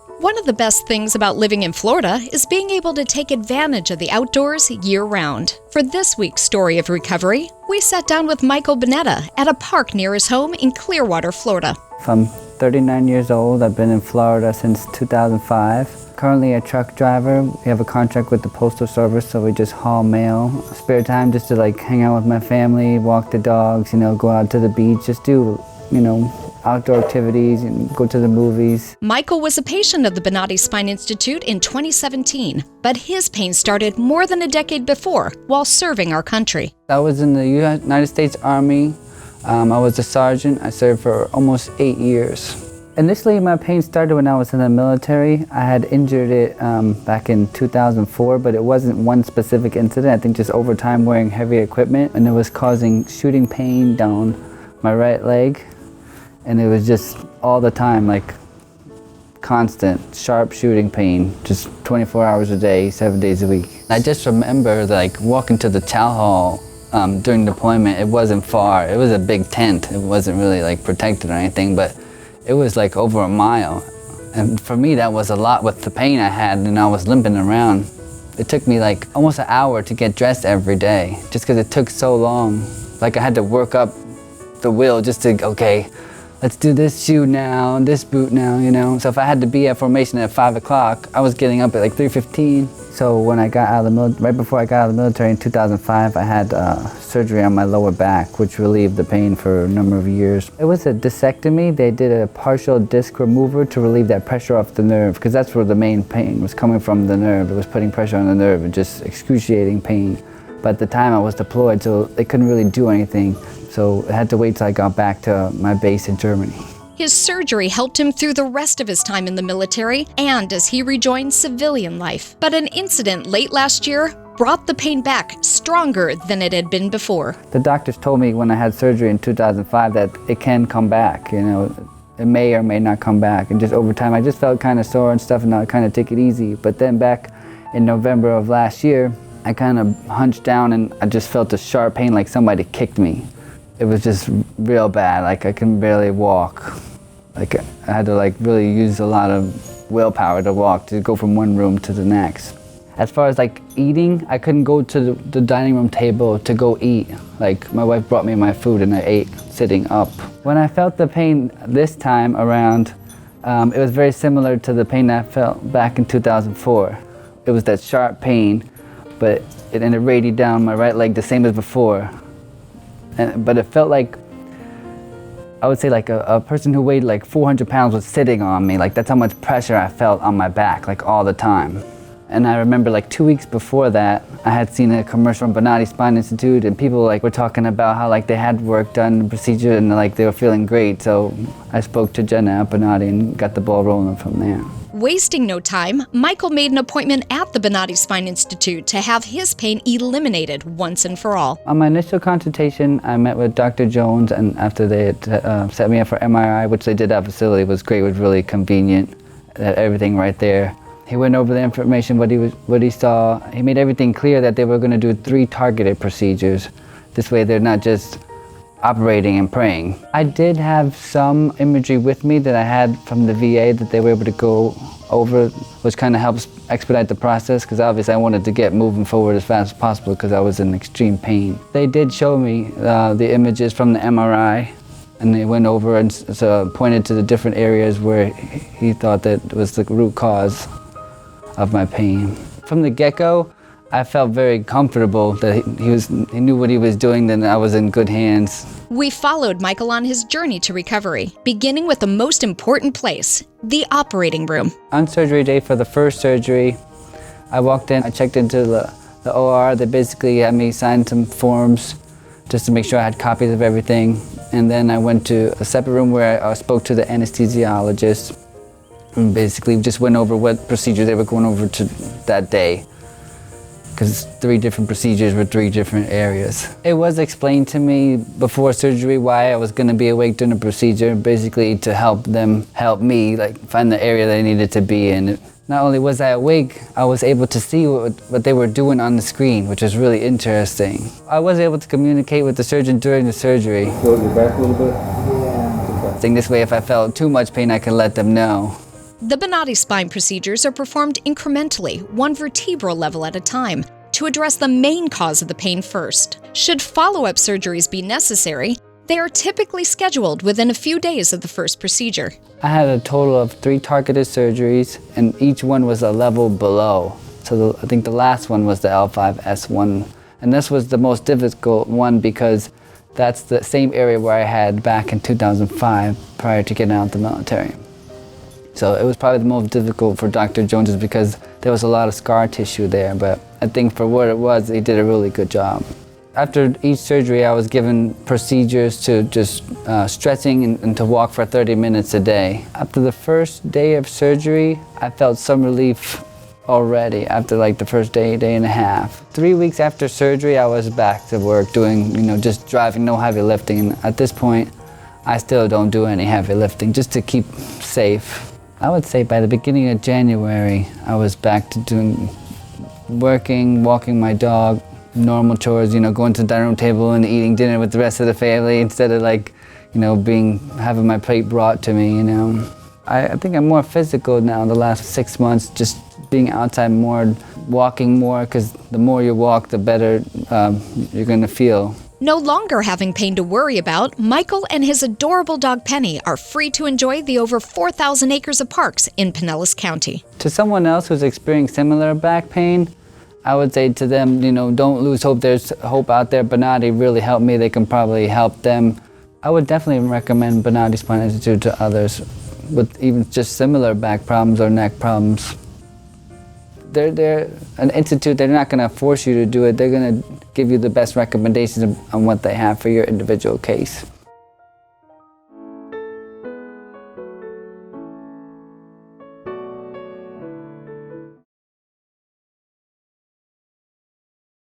One of the best things about living in Florida is being able to take advantage of the outdoors year-round. For this week's Story of Recovery, we sat down with Michael Boneta at a park near his home in Clearwater, Florida. I'm 39 years old. I've been in Florida since 2005. Currently a truck driver. We have a contract with the Postal Service, so we just haul mail. Spare time just to hang out with my family, walk the dogs, go out to the beach, just do, outdoor activities and go to the movies. Michael was a patient of the Bonati Spine Institute in 2017, but his pain started more than a decade before while serving our country. I was in the United States Army. I was a sergeant. I served for almost 8 years. Initially, my pain started when I was in the military. I had injured it back in 2004, but it wasn't one specific incident. I think just over time wearing heavy equipment, and it was causing shooting pain down my right leg. And it was just all the time, constant, sharp shooting pain, just 24 hours a day, 7 days a week. I just remember walking to the chow hall during deployment. It wasn't far. It was a big tent. It wasn't really protected or anything, but it was over a mile. And for me, that was a lot with the pain I had, and I was limping around. It took me almost an hour to get dressed every day, just because it took so long. I had to work up the will just to, okay, let's do this shoe now, this boot now, So if I had to be at formation at 5 o'clock, I was getting up at 3:15. So when I got out of the right before I got out of the military in 2005, I had surgery on my lower back, which relieved the pain for a number of years. It was a discectomy. They did a partial disc remover to relieve that pressure off the nerve, because that's where the main pain was coming from, the nerve. It was putting pressure on the nerve and just excruciating pain. But at the time I was deployed, so they couldn't really do anything. So I had to wait till I got back to my base in Germany. His surgery helped him through the rest of his time in the military and as he rejoined civilian life. But an incident late last year brought the pain back stronger than it had been before. The doctors told me when I had surgery in 2005 that it can come back, It may or may not come back. And just over time, I just felt kind of sore and stuff, and I kind of take it easy. But then back in November of last year, I kind of hunched down and I just felt a sharp pain like somebody kicked me. It was just real bad, I couldn't barely walk. I had to really use a lot of willpower to walk, to go from one room to the next. As far as eating, I couldn't go to the dining room table to go eat. My wife brought me my food and I ate sitting up. When I felt the pain this time around, it was very similar to the pain I felt back in 2004. It was that sharp pain, but it radiated down my right leg the same as before. But it felt I would say a person who weighed 400 pounds was sitting on me. That's how much pressure I felt on my back, all the time. And I remember 2 weeks before that, I had seen a commercial from Bonati Spine Institute, and people were talking about how they had work done, procedure, and they were feeling great. So I spoke to Jenna at Bonati and got the ball rolling from there. Wasting no time, Michael made an appointment at the Bonati Spine Institute to have his pain eliminated once and for all. On my initial consultation, I met with Dr. Jones, and after they had set me up for MRI, which they did at the facility, it was great, it was really convenient, had everything right there. He went over the information, what he saw. He made everything clear that they were going to do 3 targeted procedures. This way they're not just operating and praying. I did have some imagery with me that I had from the VA that they were able to go over, which kind of helps expedite the process, because obviously I wanted to get moving forward as fast as possible because I was in extreme pain. They did show me the images from the MRI, and they went over and pointed to the different areas where he thought that was the root cause of my pain. From the get-go, I felt very comfortable that he knew what he was doing, then I was in good hands. We followed Michael on his journey to recovery, beginning with the most important place, the operating room. On surgery day for the first surgery, I walked in, I checked into the OR. They basically had me sign some forms just to make sure I had copies of everything. And then I went to a separate room where I spoke to the anesthesiologist and basically just went over what procedure they were going over to that day, because 3 different procedures were 3 different areas. It was explained to me before surgery why I was going to be awake during the procedure, basically to help them help me find the area that I needed to be in. Not only was I awake, I was able to see what they were doing on the screen, which was really interesting. I was able to communicate with the surgeon during the surgery. Hold your breath a little bit? Yeah. This way, if I felt too much pain, I could let them know. The Bonati spine procedures are performed incrementally, one vertebral level at a time, to address the main cause of the pain first. Should follow-up surgeries be necessary, they are typically scheduled within a few days of the first procedure. I had a total of 3 targeted surgeries, and each one was a level below. So I think the last one was the L5S1, and this was the most difficult one because that's the same area where I had back in 2005 prior to getting out of the military. So it was probably the most difficult for Dr. Jones because there was a lot of scar tissue there, but I think for what it was, they did a really good job. After each surgery, I was given procedures to just stretching and to walk for 30 minutes a day. After the first day of surgery, I felt some relief already after like the first day and a half. 3 weeks after surgery, I was back to work doing, just driving, no heavy lifting. And at this point, I still don't do any heavy lifting just to keep safe. I would say by the beginning of January, I was back to doing working, walking my dog, normal chores, going to the dining room table and eating dinner with the rest of the family instead of having my plate brought to me, I think I'm more physical now the last 6 months, just being outside more, walking more, because the more you walk, the better you're gonna feel. No longer having pain to worry about, Michael and his adorable dog Penny are free to enjoy the over 4,000 acres of parks in Pinellas County. To someone else who's experiencing similar back pain, I would say to them, don't lose hope. There's hope out there. Bonati really helped me. They can probably help them. I would definitely recommend Bonati Spine Institute to others with even just similar back problems or neck problems. They're an institute. They're not going to force you to do it. They're going to give you the best recommendations on what they have for your individual case.